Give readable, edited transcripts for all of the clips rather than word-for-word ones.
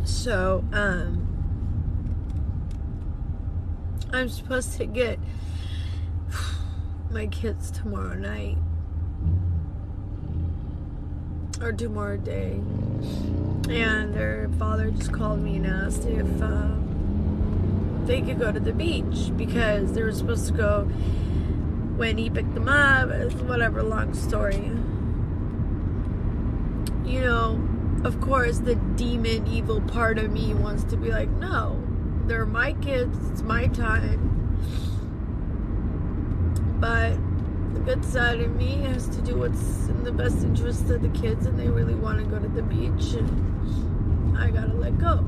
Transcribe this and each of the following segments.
So, I'm supposed to get my kids tomorrow night. Or tomorrow day. And their father just called me and asked if they could go to the beach, because they were supposed to go when he picked them up. Whatever, long story. You know, of course, the demon, evil part of me wants to be like, no, they're my kids, it's my time. But the good side of me has to do what's in the best interest of the kids, and they really want to go to the beach, and I gotta let go.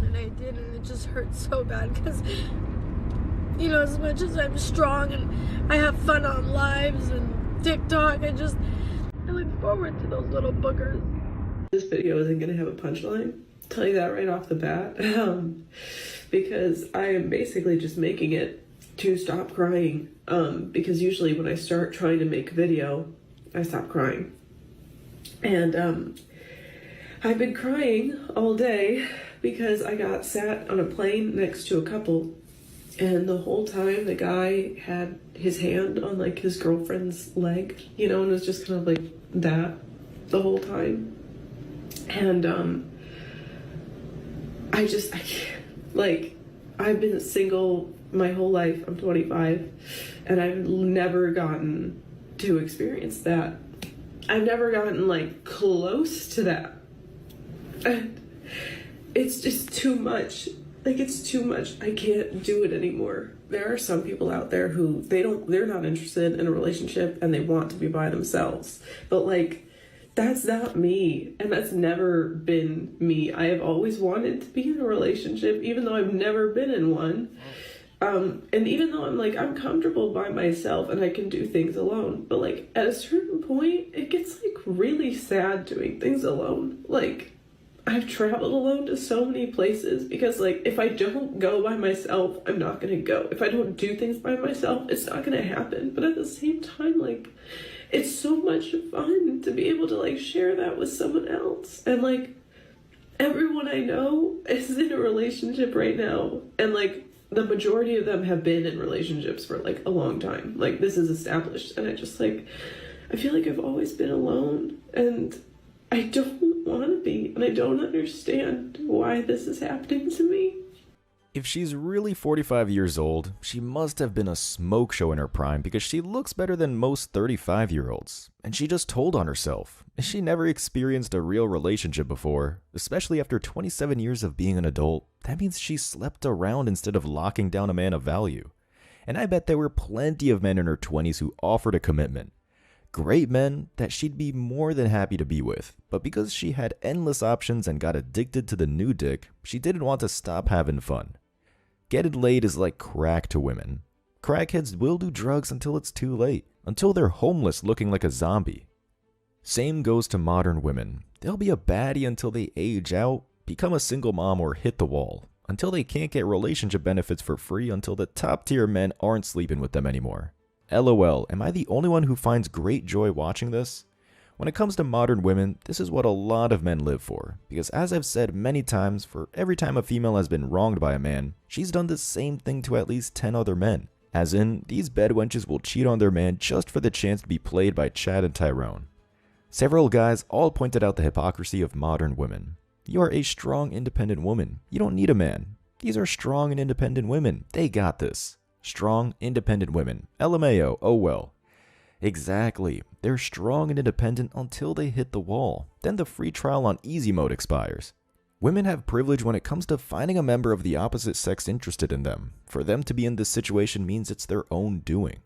And I did, and it just hurts so bad, because, you know, as much as I'm strong and I have fun on lives and TikTok, I look forward to those little boogers. This video isn't going to have a punchline. I'll tell you that right off the bat. Because I am basically just making it to stop crying. Because usually when I start trying to make a video, I stop crying. And I've been crying all day because I got sat on a plane next to a couple, and the whole time the guy had his hand on like his girlfriend's leg, you know, and it was just kind of like that the whole time. And I can't, like, I've been single my whole life. I'm 25, and I've never gotten to experience that. I've never gotten like close to that. And it's just too much. Like, it's too much. I can't do it anymore. There are some people out there who they're not interested in a relationship and they want to be by themselves. But like, that's not me, and that's never been me. I have always wanted to be in a relationship, even though I've never been in one. And even though I'm comfortable by myself and I can do things alone, but like at a certain point, it gets like really sad doing things alone. Like, I've traveled alone to so many places because like if I don't go by myself, I'm not gonna go. If I don't do things by myself, it's not gonna happen. But at the same time, like, it's so much fun to be able to like share that with someone else. And like, everyone I know is in a relationship right now, and like the majority of them have been in relationships for like a long time. Like, this is established, and I feel like I've always been alone, and I don't want to be, and I don't understand why this is happening to me. If she's really 45 years old, she must have been a smoke show in her prime because she looks better than most 35-year-olds. And she just told on herself. She never experienced a real relationship before, especially after 27 years of being an adult. That means she slept around instead of locking down a man of value. And I bet there were plenty of men in her 20s who offered a commitment. Great men that she'd be more than happy to be with, but because she had endless options and got addicted to the new dick, she didn't want to stop having fun. Getting laid is like crack to women. Crackheads will do drugs until it's too late, until they're homeless looking like a zombie. Same goes to modern women. They'll be a baddie until they age out, become a single mom, or hit the wall, until they can't get relationship benefits for free, until the top tier men aren't sleeping with them anymore. LOL, am I the only one who finds great joy watching this? When it comes to modern women, this is what a lot of men live for, because as I've said many times, for every time a female has been wronged by a man, she's done the same thing to at least 10 other men. As in, these bedwenches will cheat on their man just for the chance to be played by Chad and Tyrone. Several guys all pointed out the hypocrisy of modern women. You are a strong, independent woman. You don't need a man. These are strong and independent women. They got this. Strong, independent women. LMAO, oh well. Exactly. They're strong and independent until they hit the wall. Then the free trial on easy mode expires. Women have privilege when it comes to finding a member of the opposite sex interested in them. For them to be in this situation means it's their own doing.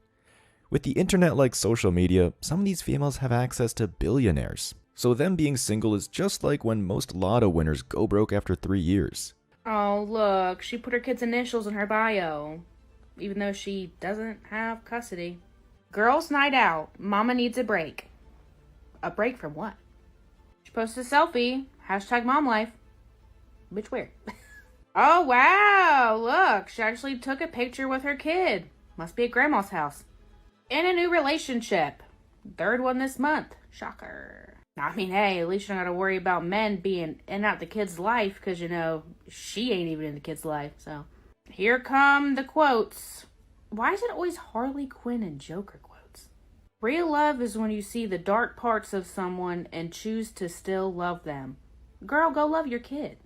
With the internet like social media, some of these females have access to billionaires. So them being single is just like when most lotto winners go broke after 3 years. Oh, look, she put her kid's initials in her bio, even though she doesn't have custody. Girls' night out. Mama needs a break. A break from what? She posted a selfie. Hashtag mom life. Bitch, weird. Oh, wow. Look, she actually took a picture with her kid. Must be at grandma's house. In a new relationship. Third one this month. Shocker. I mean, hey, at least you don't gotta worry about men being in and out the kid's life, because, you know, she ain't even in the kid's life, so. Here come the quotes. Why is it always Harley Quinn and Joker quotes? Real love is when you see the dark parts of someone and choose to still love them. Girl, go love your kid.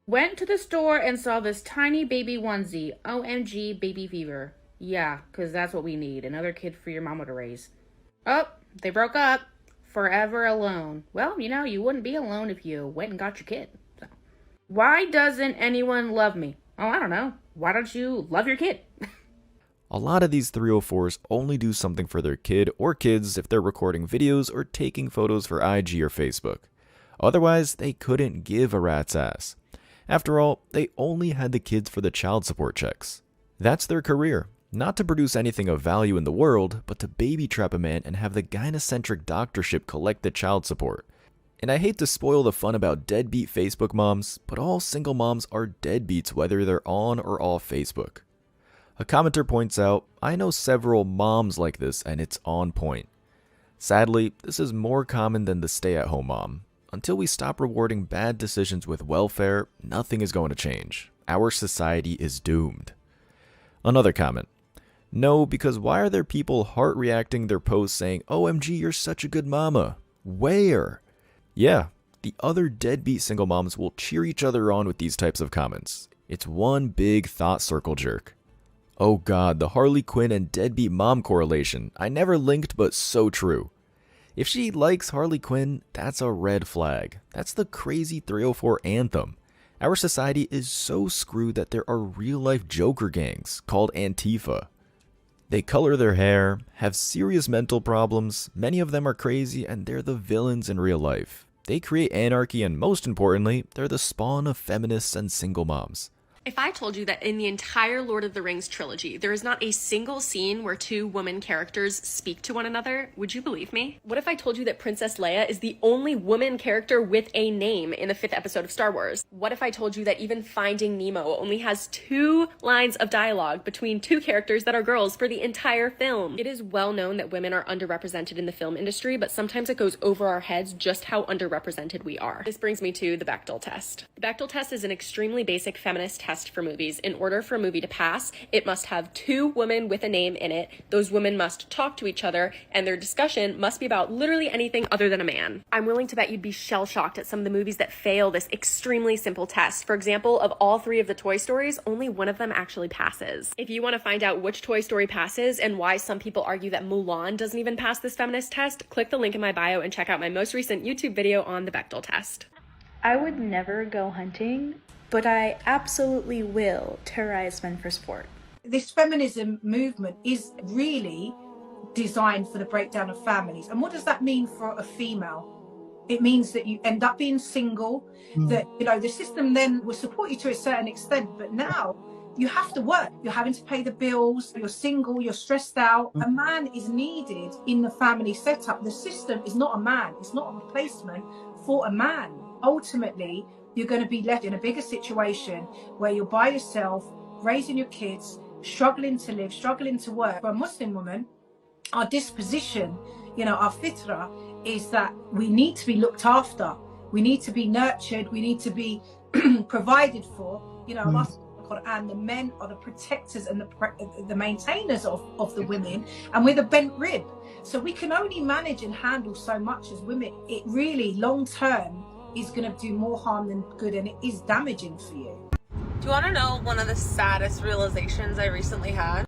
Went to the store and saw this tiny baby onesie. OMG, baby fever. Yeah, because that's what we need. Another kid for your mama to raise. Oh, they broke up. Forever alone. Well, you know, you wouldn't be alone if you went and got your kid. So. Why doesn't anyone love me? Oh, I don't know. Why don't you love your kid? A lot of these 304s only do something for their kid or kids if they're recording videos or taking photos for IG or Facebook. Otherwise, they couldn't give a rat's ass. After all, they only had the kids for the child support checks. That's their career. Not to produce anything of value in the world, but to baby trap a man and have the gynocentric doctorship collect the child support. And I hate to spoil the fun about deadbeat Facebook moms, but all single moms are deadbeats whether they're on or off Facebook. A commenter points out, I know several moms like this and it's on point. Sadly, this is more common than the stay-at-home mom. Until we stop rewarding bad decisions with welfare, nothing is going to change. Our society is doomed. Another comment. No, because why are there people heart reacting their posts saying, OMG, you're such a good mama? Where? Yeah, the other deadbeat single moms will cheer each other on with these types of comments. It's one big thought circle jerk. Oh god, the Harley Quinn and deadbeat mom correlation. I never linked, but so true. If she likes Harley Quinn, that's a red flag. That's the crazy 304 anthem. Our society is so screwed that there are real-life Joker gangs called Antifa. They color their hair, have serious mental problems, many of them are crazy, and they're the villains in real life. They create anarchy, and most importantly, they're the spawn of feminists and single moms. If I told you that in the entire Lord of the Rings trilogy, there is not a single scene where two woman characters speak to one another, would you believe me? What if I told you that Princess Leia is the only woman character with a name in the 5th episode of Star Wars? What if I told you that even Finding Nemo only has 2 lines of dialogue between 2 characters that are girls for the entire film? It is well known that women are underrepresented in the film industry, but sometimes it goes over our heads just how underrepresented we are. This brings me to the Bechdel test. The Bechdel test is an extremely basic feminist test for movies. In order for a movie to pass, it must have 2 women with a name in it. Those women must talk to each other, and their discussion must be about literally anything other than a man. I'm willing to bet you'd be shell-shocked at some of the movies that fail this extremely simple test. For example, of all 3 of the Toy Stories, only one of them actually passes. If you want to find out which Toy Story passes and why some people argue that Mulan doesn't even pass this feminist test, click the link in my bio and check out my most recent YouTube video on the Bechdel test. I would never go hunting, but I absolutely will terrorize men for sport. This feminism movement is really designed for the breakdown of families. And what does that mean for a female? It means that you end up being single, that, you know, the system then will support you to a certain extent, but now you have to work. You're having to pay the bills, you're single, you're stressed out. A man is needed in the family setup. The system is not a man, it's not a replacement for a man. Ultimately, you're going to be left in a bigger situation where you're by yourself, raising your kids, struggling to live, struggling to work. For a Muslim woman, our disposition, you know, our fitra is that we need to be looked after. We need to be nurtured. We need to be provided for. You know, Allah and the men are the protectors and the maintainers of the women, and we're the bent rib. So we can only manage and handle so much as women. It really, long term, is going to do more harm than good, and it is damaging for you. Do you want to know one of the saddest realizations I recently had?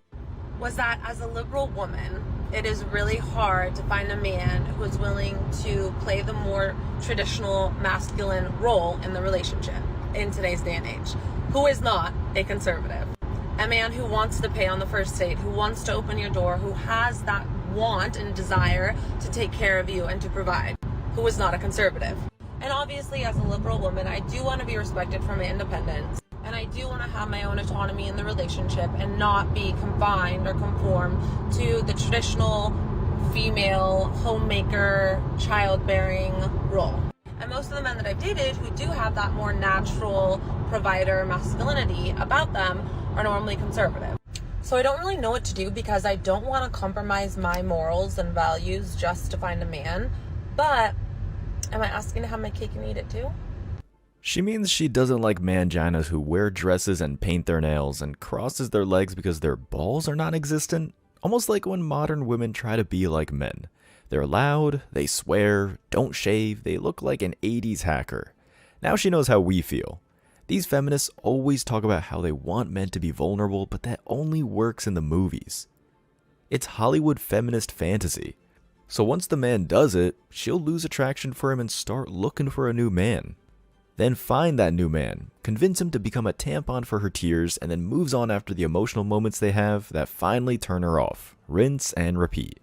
Was that as a liberal woman, it is really hard to find a man who's willing to play the more traditional masculine role in the relationship in today's day and age, who is not a conservative. A man who wants to pay on the first date, who wants to open your door, who has that want and desire to take care of you and to provide, who is not a conservative. And obviously, as a liberal woman, I do want to be respected for my independence. And I do want to have my own autonomy in the relationship and not be confined or conform to the traditional female homemaker, childbearing role. And most of the men that I've dated who do have that more natural provider masculinity about them are normally conservative. So I don't really know what to do because I don't want to compromise my morals and values just to find a man. But Am I asking to have my cake and eat it too? She means she doesn't like manginas who wear dresses and paint their nails and crosses their legs because their balls are non-existent. Almost like when modern women try to be like men. They're loud, they swear, don't shave, they look like an 80s hacker. Now she knows how we feel. These feminists always talk about how they want men to be vulnerable, but that only works in the movies. It's Hollywood feminist fantasy. So once the man does it, she'll lose attraction for him and start looking for a new man. Then find that new man, convince him to become a tampon for her tears, and then moves on after the emotional moments they have that finally turn her off. Rinse and repeat.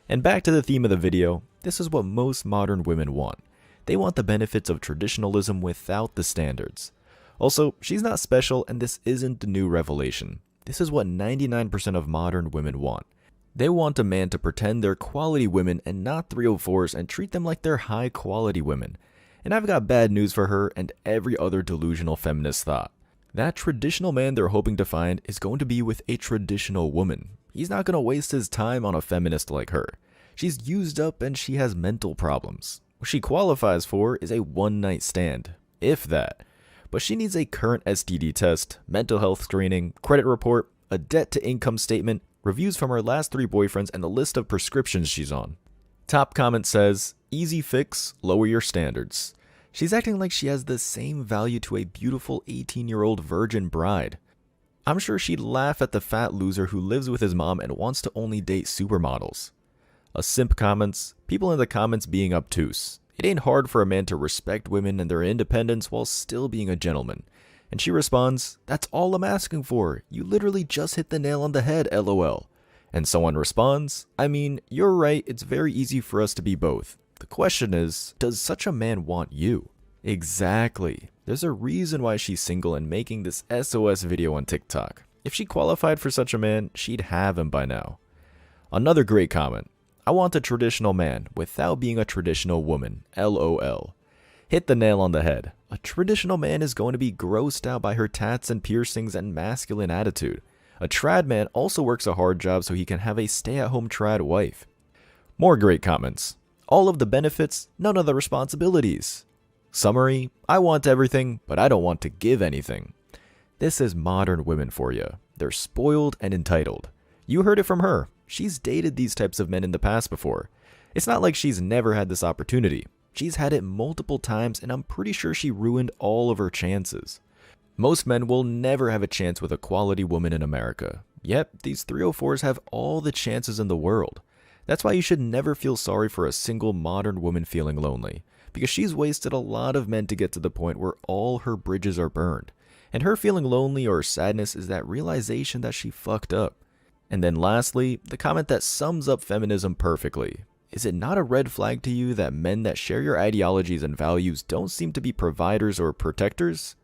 And back to the theme of the video, this is what most modern women want. They want the benefits of traditionalism without the standards. Also, she's not special, and this isn't the new revelation. This is what 99% of modern women want. They want a man to pretend they're quality women and not 304s and treat them like they're high quality women. And I've got bad news for her and every other delusional feminist thought. That traditional man they're hoping to find is going to be with a traditional woman. He's not going to waste his time on a feminist like her. She's used up and she has mental problems. What she qualifies for is a one-night stand, if that. But she needs a current STD test, mental health screening, credit report, a debt-to-income statement, reviews from her last 3 boyfriends, and the list of prescriptions she's on. Top comment says, easy fix, lower your standards. She's acting like she has the same value to a beautiful 18-year-old virgin bride. I'm sure she'd laugh at the fat loser who lives with his mom and wants to only date supermodels. A simp comments, people in the comments being obtuse. It ain't hard for a man to respect women and their independence while still being a gentleman. And she responds, that's all I'm asking for. You literally just hit the nail on the head, lol. And someone responds, I mean, you're right, it's very easy for us to be both. The question is, does such a man want you? Exactly. There's a reason why she's single and making this SOS video on TikTok. If she qualified for such a man, she'd have him by now. Another great comment. I want a traditional man without being a traditional woman, lol. Hit the nail on the head. A traditional man is going to be grossed out by her tats and piercings and masculine attitude. A trad man also works a hard job so he can have a stay-at-home trad wife. More great comments. All of the benefits, none of the responsibilities. Summary, I want everything, but I don't want to give anything. This is modern women for you. They're spoiled and entitled. You heard it from her. She's dated these types of men in the past before. It's not like she's never had this opportunity. She's had it multiple times, and I'm pretty sure she ruined all of her chances. Most men will never have a chance with a quality woman in America. Yet, these 304s have all the chances in the world. That's why you should never feel sorry for a single modern woman feeling lonely, because she's wasted a lot of men to get to the point where all her bridges are burned. And her feeling lonely or sadness is that realization that she fucked up. And then lastly, the comment that sums up feminism perfectly. Is it not a red flag to you that men that share your ideologies and values don't seem to be providers or protectors?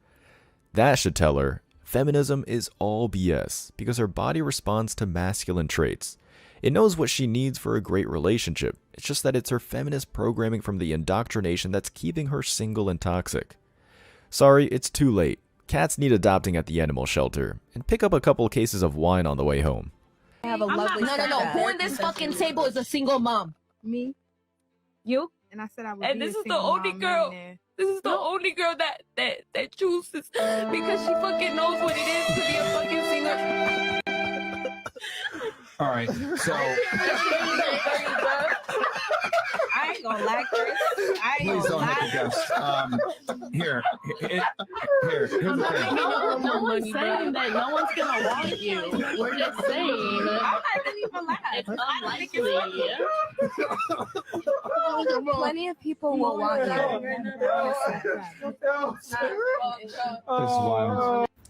That should tell her, feminism is all BS because her body responds to masculine traits. It knows what she needs for a great relationship. It's just that it's her feminist programming from the indoctrination that's keeping her single and toxic. Sorry, it's too late. Cats need adopting at the animal shelter, and pick up a couple cases of wine on the way home. I have a lovely No. Who in this fucking table is a single mom? Me? You? And I said I would And be this a is the single only mom, girl. man. This is the only girl that chooses because she fucking knows what it is to be a fucking single. All right, so I ain't gonna lie, Chris. I ain't please gonna don't make lie. a guess. Here's the thing. No one's saying that no one's gonna want you. We're just saying I'm not gonna even lie. it's I unlikely. Plenty of people will want you.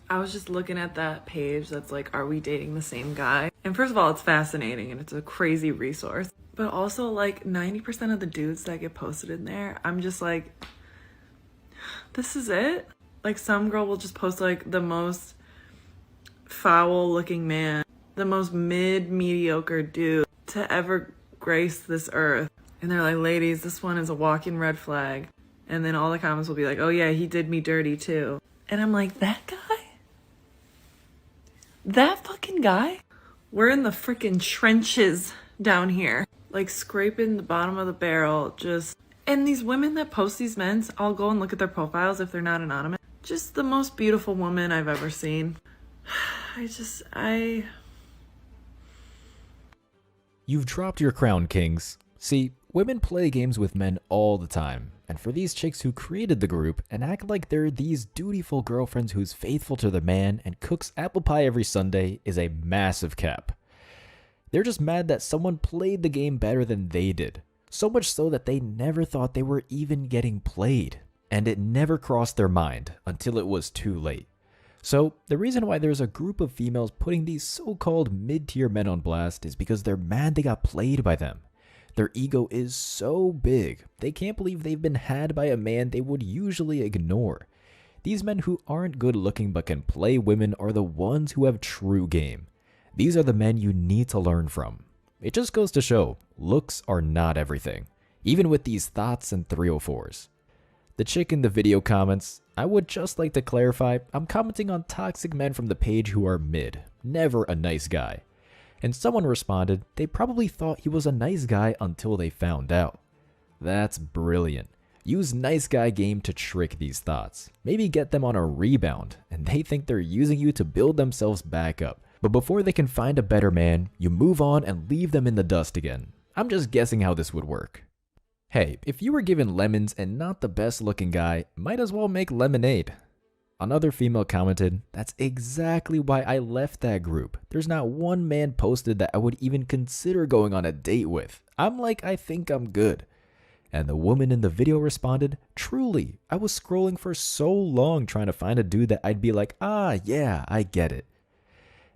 I was just looking at that page that's like, are we dating the same guy? And first of all, it's fascinating and it's a crazy resource. But also like 90% of the dudes that get posted in there, I'm just like, this is it? Like some girl will just post like the most foul looking man, the most mediocre dude to ever grace this earth. And they're like, ladies, this one is a walking red flag. And then all the comments will be like, oh yeah, he did me dirty too. And I'm like, that guy? That fucking guy? We're in the freaking trenches down here. Like scraping the bottom of the barrel, just And these women that post these men, I'll go and look at their profiles if they're not anonymous. Just the most beautiful woman I've ever seen. You've dropped your crown, kings. See, women play games with men all the time, and for these chicks who created the group and act like they're these dutiful girlfriends who's faithful to their man and cooks apple pie every Sunday is a massive cap. They're just mad that someone played the game better than they did, so much so that they never thought they were even getting played, and it never crossed their mind until it was too late. So, the reason why there's a group of females putting these so-called mid-tier men on blast is because they're mad they got played by them. Their ego is so big, they can't believe they've been had by a man they would usually ignore. These men who aren't good looking but can play women are the ones who have true game. These are the men you need to learn from. It just goes to show, looks are not everything, even with these thoughts and 304s. The chick in the video comments, I would just like to clarify, I'm commenting on toxic men from the page who are mid, never a nice guy. And someone responded, they probably thought he was a nice guy until they found out. That's brilliant. Use nice guy game to trick these thoughts. Maybe get them on a rebound, and they think they're using you to build themselves back up. But before they can find a better man, you move on and leave them in the dust again. I'm just guessing how this would work. Hey, if you were given lemons and not the best looking guy, might as well make lemonade. Another female commented, that's exactly why I left that group. There's not one man posted that I would even consider going on a date with. I'm like, I think I'm good. And the woman in the video responded, truly, I was scrolling for so long trying to find a dude that I'd be like, ah, yeah, I get it.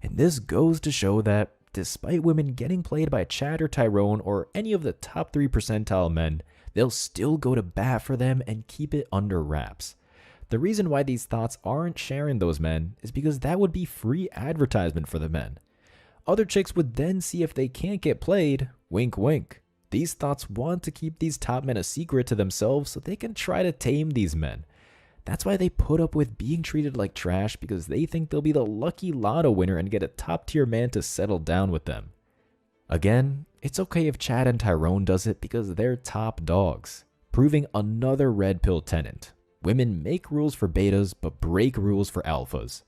And this goes to show that, despite women getting played by Chad or Tyrone or any of the top 3 percentile men, they'll still go to bat for them and keep it under wraps. The reason why these thoughts aren't sharing those men is because that would be free advertisement for the men. Other chicks would then see if they can't get played, wink wink. These thoughts want to keep these top men a secret to themselves so they can try to tame these men. That's why they put up with being treated like trash, because they think they'll be the lucky lotto winner and get a top tier man to settle down with them. Again, it's okay if Chad and Tyrone does it because they're top dogs, proving another red pill tenant. Women make rules for betas but break rules for alphas.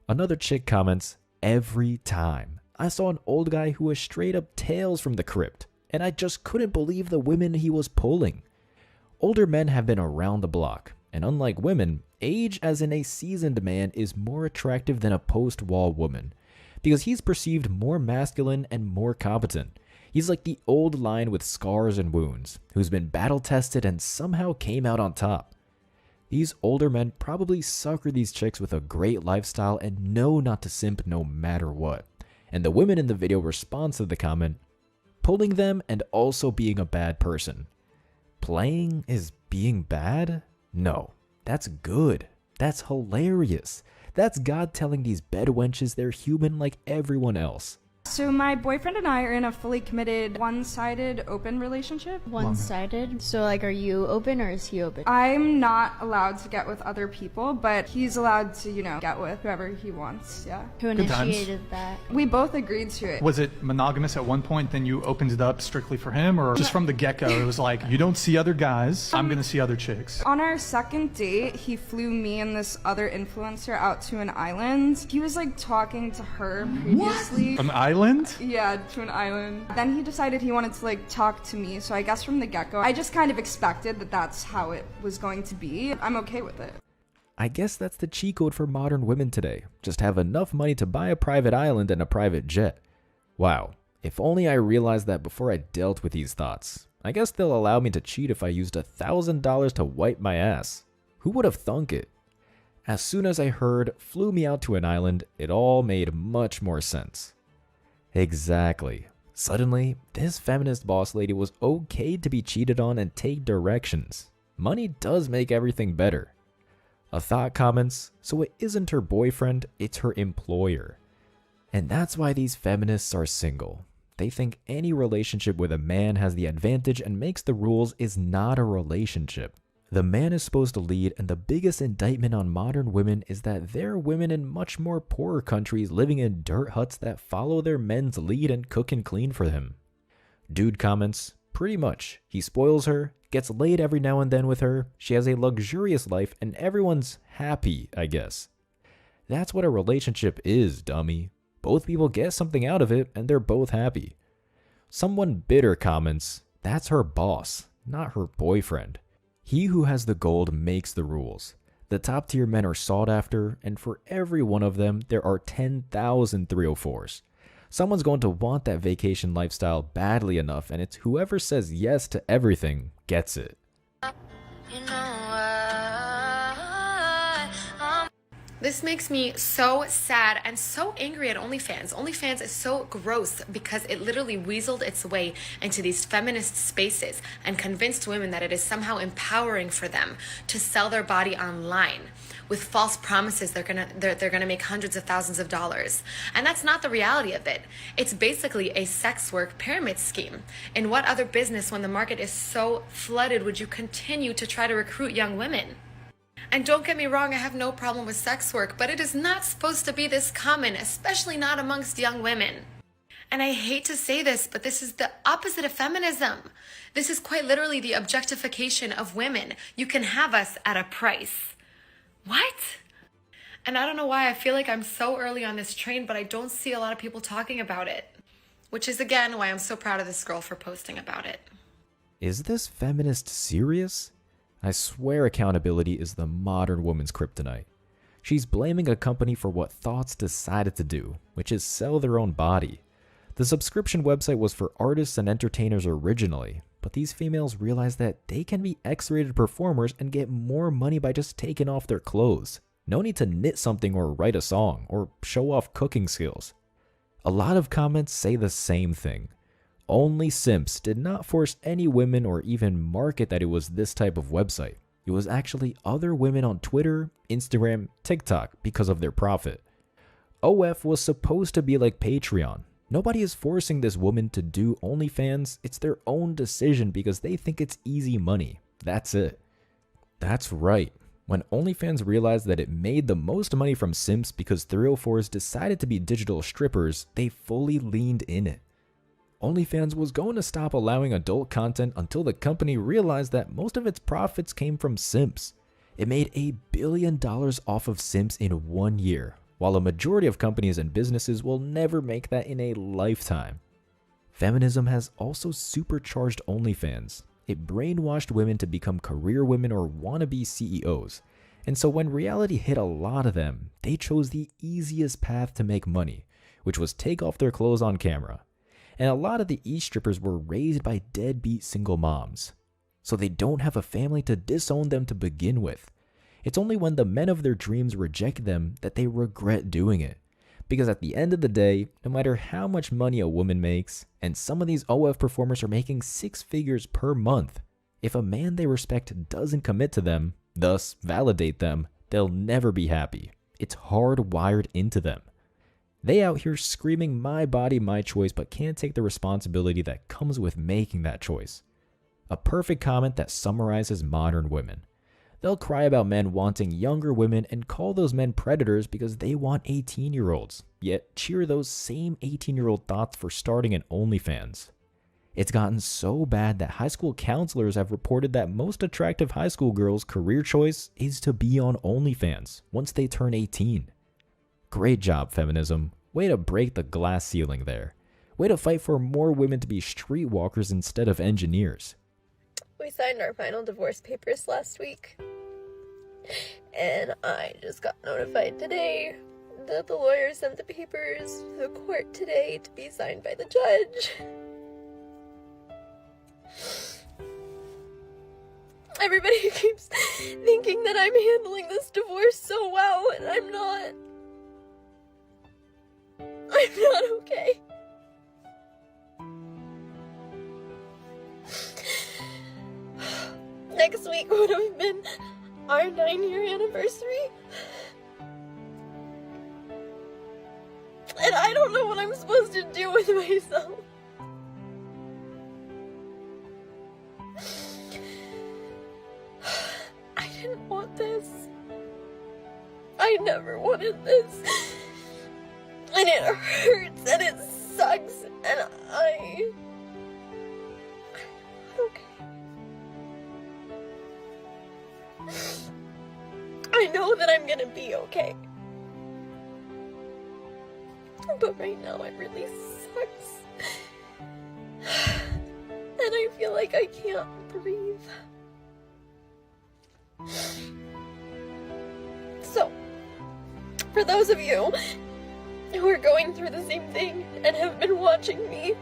Another chick comments, every time. I saw an old guy who was straight up Tales from the Crypt, and I just couldn't believe the women he was pulling. Older men have been around the block. And unlike women, age as in a seasoned man is more attractive than a post-wall woman, because he's perceived more masculine and more competent. He's like the old lion with scars and wounds, who's been battle-tested and somehow came out on top. These older men probably sucker these chicks with a great lifestyle and know not to simp no matter what. And the women in the video respond to the comment, pulling them and also being a bad person. Playing is being bad? No, that's good. That's hilarious. That's God telling these bedwenches they're human like everyone else. So my boyfriend and I are in a fully committed, one-sided, open relationship. One-sided? So like, are you open or is he open? I'm not allowed to get with other people, but he's allowed to, get with whoever he wants, yeah. Who initiated that? We both agreed to it. Was it monogamous at one point, then you opened it up strictly for him, or just from the get-go, it was like, you don't see other guys, I'm gonna see other chicks? On our second date, he flew me and this other influencer out to an island. He was like talking to her previously. An island? Yeah, to an island. Then he decided he wanted to like talk to me, so I guess from the get-go, I just kind of expected that that's how it was going to be. I'm okay with it. I guess that's the cheat code for modern women today. Just have enough money to buy a private island and a private jet. Wow, if only I realized that before I dealt with these thoughts. I guess they'll allow me to cheat if I used $1,000 to wipe my ass. Who would have thunk it? As soon as I heard flew me out to an island, it all made much more sense. Exactly. Suddenly, this feminist boss lady was okay to be cheated on and take directions. Money does make everything better. A thought comments, so it isn't her boyfriend, it's her employer. And that's why these feminists are single. They think any relationship with a man has the advantage and makes the rules is not a relationship. The man is supposed to lead, and the biggest indictment on modern women is that they're women in much more poorer countries living in dirt huts that follow their men's lead and cook and clean for him. Dude comments, Pretty much. He spoils her, gets laid every now and then with her, she has a luxurious life, and everyone's happy, I guess. That's what a relationship is, dummy. Both people get something out of it, and they're both happy. Someone bitter comments, that's her boss, not her boyfriend. He who has the gold makes the rules. The top tier men are sought after, and for every one of them, there are 10,000 304s. Someone's going to want that vacation lifestyle badly enough, and it's whoever says yes to everything gets it. This makes me so sad and so angry at OnlyFans. OnlyFans is so gross because it literally weaseled its way into these feminist spaces and convinced women that it is somehow empowering for them to sell their body online with false promises they're gonna make hundreds of thousands of dollars. And that's not the reality of it. It's basically a sex work pyramid scheme. In what other business, when the market is so flooded, would you continue to try to recruit young women? And don't get me wrong, I have no problem with sex work, but it is not supposed to be this common, especially not amongst young women. And I hate to say this, but this is the opposite of feminism. This is quite literally the objectification of women. You can have us at a price. What? And I don't know why I feel like I'm so early on this train, but I don't see a lot of people talking about it. Which is again why I'm so proud of this girl for posting about it. Is this feminist serious? I swear accountability is the modern woman's kryptonite. She's blaming a company for what thoughts decided to do, which is sell their own body. The subscription website was for artists and entertainers originally, but these females realized that they can be X-rated performers and get more money by just taking off their clothes. No need to knit something or write a song or show off cooking skills. A lot of comments say the same thing. Only Simps did not force any women or even market that it was this type of website. It was actually other women on Twitter, Instagram, TikTok because of their profit. OF was supposed to be like Patreon. Nobody is forcing this woman to do OnlyFans. It's their own decision because they think it's easy money. That's it. That's right. When OnlyFans realized that it made the most money from Simps because 304s decided to be digital strippers, they fully leaned in it. OnlyFans was going to stop allowing adult content until the company realized that most of its profits came from simps. It made $1 billion off of simps in 1 year, while a majority of companies and businesses will never make that in a lifetime. Feminism has also supercharged OnlyFans. It brainwashed women to become career women or wannabe CEOs. And so when reality hit a lot of them, they chose the easiest path to make money, which was take off their clothes on camera. And a lot of the e-strippers were raised by deadbeat single moms. So they don't have a family to disown them to begin with. It's only when the men of their dreams reject them that they regret doing it. Because at the end of the day, no matter how much money a woman makes, and some of these OF performers are making 6 figures per month, if a man they respect doesn't commit to them, thus validate them, they'll never be happy. It's hardwired into them. They out here screaming my body, my choice, but can't take the responsibility that comes with making that choice. A perfect comment that summarizes modern women. They'll cry about men wanting younger women and call those men predators because they want 18-year-olds, yet cheer those same 18-year-old thoughts for starting an OnlyFans. It's gotten so bad that high school counselors have reported that most attractive high school girls' career choice is to be on OnlyFans once they turn 18. Great job, feminism. Way to break the glass ceiling there. Way to fight for more women to be streetwalkers instead of engineers. We signed our final divorce papers last week. And I just got notified today that the lawyer sent the papers to the court today to be signed by the judge. Everybody keeps thinking that I'm handling this divorce so well, and I'm not. I'm not okay. Next week would have been our 9-year anniversary. And I don't know what I'm supposed to do with myself. I didn't want this. I never wanted this. And it hurts and it sucks and know that I'm gonna be okay. But right now it really sucks. And I feel like I can't breathe. So, for those of you who are going through the same thing and have been watching me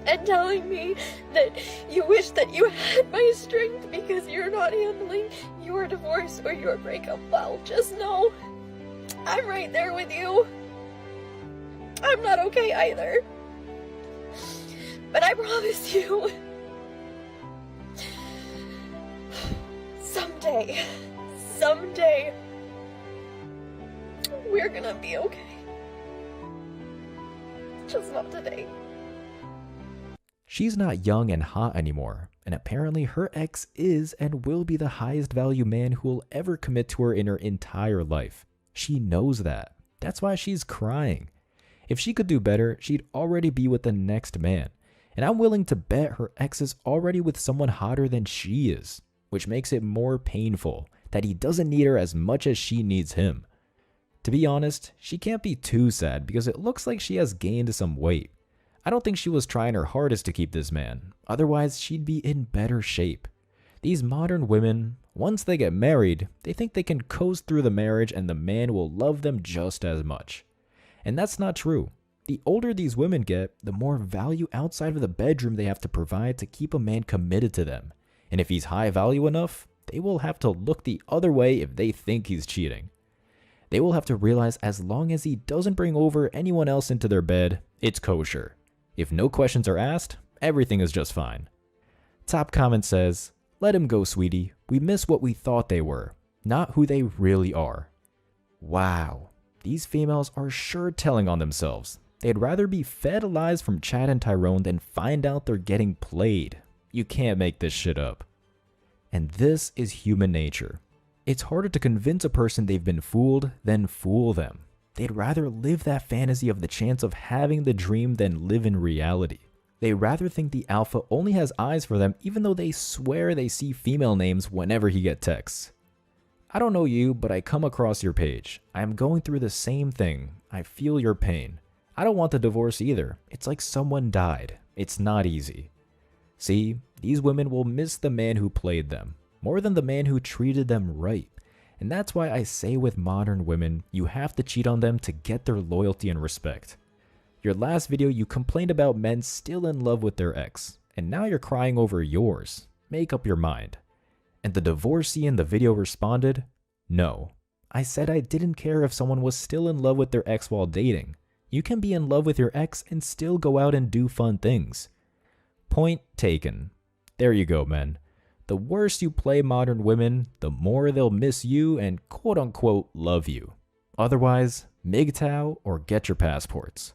and telling me that you wish that you had my strength because you're not handling your divorce or your breakup well, just know I'm right there with you. I'm not okay either. But I promise you, someday, we're gonna be okay. Just not today. She's not young and hot anymore, and apparently her ex is and will be the highest value man who will ever commit to her in her entire life. She knows that. That's why she's crying. If she could do better, she'd already be with the next man. And I'm willing to bet her ex is already with someone hotter than she is, which makes it more painful that he doesn't need her as much as she needs him. To be honest, she can't be too sad because it looks like she has gained some weight. I don't think she was trying her hardest to keep this man, otherwise she'd be in better shape. These modern women, once they get married, they think they can coast through the marriage and the man will love them just as much. And that's not true. The older these women get, the more value outside of the bedroom they have to provide to keep a man committed to them. And if he's high value enough, they will have to look the other way if they think he's cheating. They will have to realize as long as he doesn't bring over anyone else into their bed, it's kosher. If no questions are asked, everything is just fine. Top comment says, "Let him go, sweetie. We miss what we thought they were, not who they really are." Wow, these females are sure telling on themselves. They'd rather be fed lies from Chad and Tyrone than find out they're getting played. You can't make this shit up. And this is human nature. It's harder to convince a person they've been fooled than fool them. They'd rather live that fantasy of the chance of having the dream than live in reality. They rather think the alpha only has eyes for them even though they swear they see female names whenever he gets texts. I don't know you, but I come across your page. I am going through the same thing. I feel your pain. I don't want the divorce either. It's like someone died. It's not easy. See, these women will miss the man who played them, more than the man who treated them right. And that's why I say with modern women, you have to cheat on them to get their loyalty and respect. Your last video, you complained about men still in love with their ex, and now you're crying over yours. Make up your mind. And the divorcee in the video responded, "No. I said I didn't care if someone was still in love with their ex while dating. You can be in love with your ex and still go out and do fun things." Point taken. There you go, men. The worse you play modern women, the more they'll miss you and quote-unquote love you. Otherwise, MGTOW or get your passports.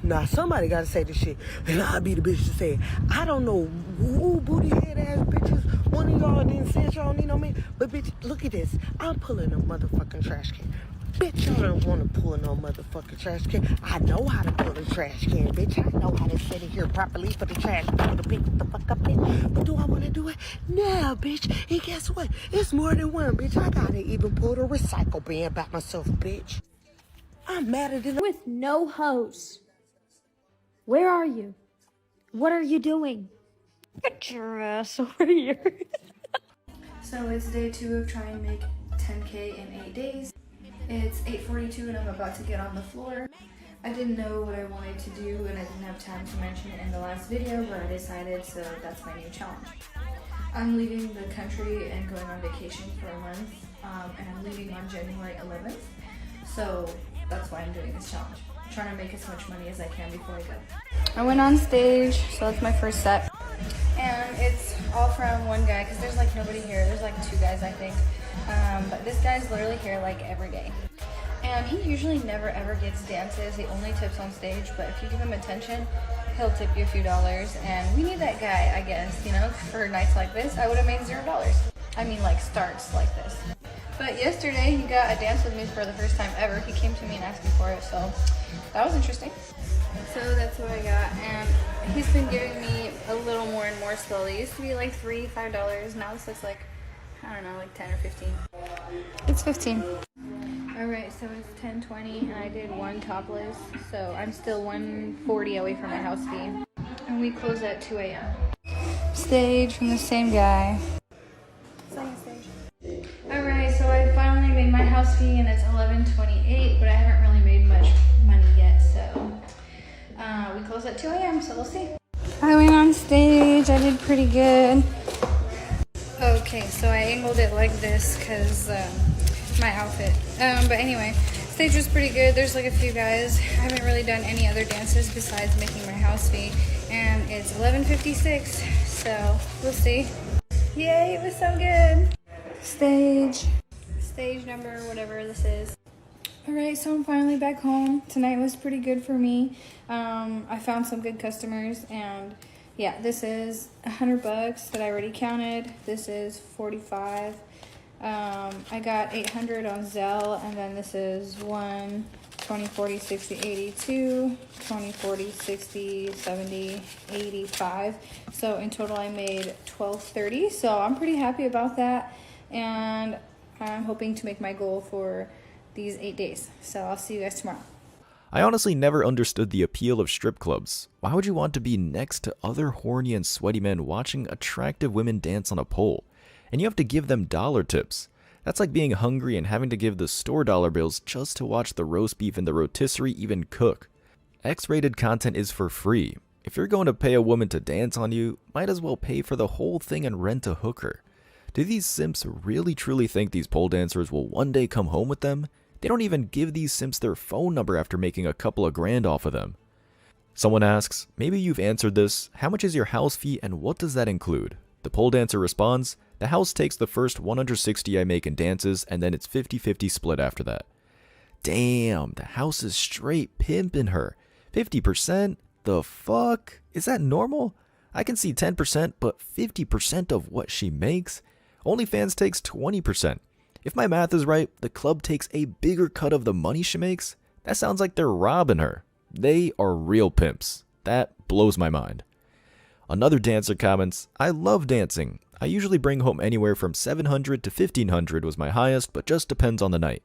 Nah, somebody gotta say this shit, and I'll be the bitch to say it. I don't know who booty head ass bitches, one of y'all didn't say y'all need no man, but bitch, look at this. I'm pulling a motherfucking trash can. Bitch, y'all don't want to pull no motherfucking trash can. I know how to pull a trash can, bitch. I know how to sit in here properly for the trash people to pick the fuck up in. But do I want to do it? No, bitch. And guess what? It's more than one, bitch. I gotta even pull the recycle bin by myself, bitch. I'm madder than with no hose. Where are you? What are you doing? Get your ass over here. So it's day 2 of trying to make 10K in 8 days. It's 8:42 and I'm about to get on the floor. I didn't know what I wanted to do and I didn't have time to mention it in the last video, but I decided, so that's my new challenge. I'm leaving the country and going on vacation for a month, and I'm leaving on January 11th. So that's why I'm doing this challenge. I'm trying to make as much money as I can before I go. I went on stage, so that's my first set. And it's all from one guy, because there's like nobody here. There's like 2 guys, I think. But this guy's literally here like every day. And he usually never ever gets dances. He only tips on stage, but if you give him attention, he'll tip you a few dollars. And we need that guy, I guess, you know, for nights like this. I would have made $0. I mean, like starts like this. But yesterday he got a dance with me for the first time ever. He came to me and asked me for it, so that was interesting. So that's what I got, and he's been giving me a little more and more slowly. It used to be like $3, $5. Now this looks like, I don't know, like 10 or 15. It's 15. Alright, so it's 10:20 and I did one topless, so I'm still 140 away from my house fee. And we close at 2 a.m. Stage from the same guy. Alright, so I finally made my house fee and it's $11.28, but I haven't really made much money yet, so we close at 2 a.m., so we'll see. I went on stage, I did pretty good. Okay, so I angled it like this because my outfit. But anyway, stage was pretty good. There's like a few guys. I haven't really done any other dances besides making my house fee. And it's 11:56, so we'll see. Yay, it was so good. Stage number, whatever this is. Alright, so I'm finally back home. Tonight was pretty good for me. I found some good customers, and yeah, this is $100 that I already counted. This is 45. I got 800 on Zelle, and then this is 1, 20, 40, 60, 82, 20, 40, 60, 70, 85. So in total I made $12.30, so I'm pretty happy about that, and I'm hoping to make my goal for these 8 days. So I'll see you guys tomorrow. I honestly never understood the appeal of strip clubs. Why would you want to be next to other horny and sweaty men watching attractive women dance on a pole? And you have to give them dollar tips. That's like being hungry and having to give the store dollar bills just to watch the roast beef in the rotisserie even cook. X-rated content is for free. If you're going to pay a woman to dance on you, might as well pay for the whole thing and rent a hooker. Do these simps really truly think these pole dancers will one day come home with them? They don't even give these simps their phone number after making a couple of grand off of them. Someone asks, maybe you've answered this, how much is your house fee and what does that include? The pole dancer responds, the house takes the first 160 I make in dances and then it's 50-50 split after that. Damn, the house is straight pimping her. 50%? The fuck? Is that normal? I can see 10%, but 50% of what she makes? OnlyFans takes 20%. If my math is right, the club takes a bigger cut of the money she makes. That sounds like they're robbing her. They are real pimps. That blows my mind. Another dancer comments, I love dancing. I usually bring home anywhere from $700 to $1,500 was my highest, but just depends on the night.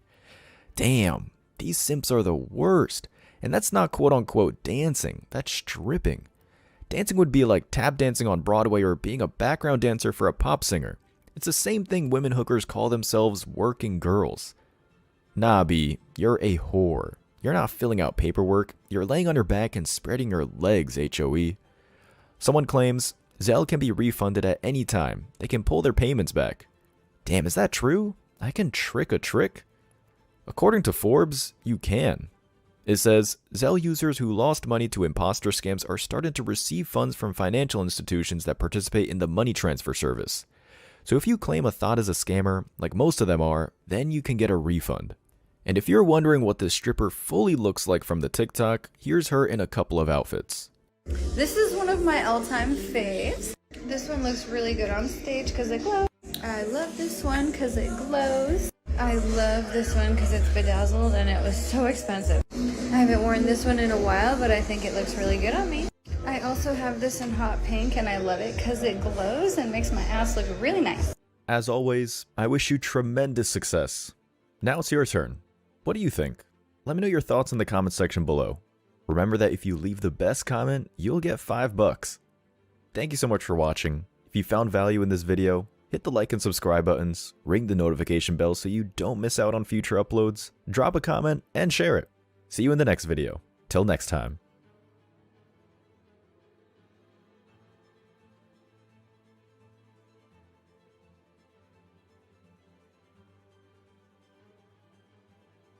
Damn, these simps are the worst. And that's not quote-unquote dancing, that's stripping. Dancing would be like tap dancing on Broadway or being a background dancer for a pop singer. It's the same thing women hookers call themselves working girls. Nah, B, you're a whore. You're not filling out paperwork, you're laying on your back and spreading your legs, HOE. Someone claims, Zelle can be refunded at any time. They can pull their payments back. Damn, is that true? I can trick a trick? According to Forbes, you can. It says, Zelle users who lost money to imposter scams are starting to receive funds from financial institutions that participate in the money transfer service. So if you claim a thought is a scammer, like most of them are, then you can get a refund. And if you're wondering what this stripper fully looks like from the TikTok, here's her in a couple of outfits. This is one of my all-time faves. This one looks really good on stage because it glows. I love this one because it glows. I love this one because it's bedazzled and it was so expensive. I haven't worn this one in a while, but I think it looks really good on me. I also have this in hot pink and I love it because it glows and makes my ass look really nice. As always, I wish you tremendous success. Now it's your turn. What do you think? Let me know your thoughts in the comment section below. Remember that if you leave the best comment, you'll get $5. Thank you so much for watching. If you found value in this video, hit the like and subscribe buttons, ring the notification bell so you don't miss out on future uploads, drop a comment, and share it. See you in the next video. Till next time.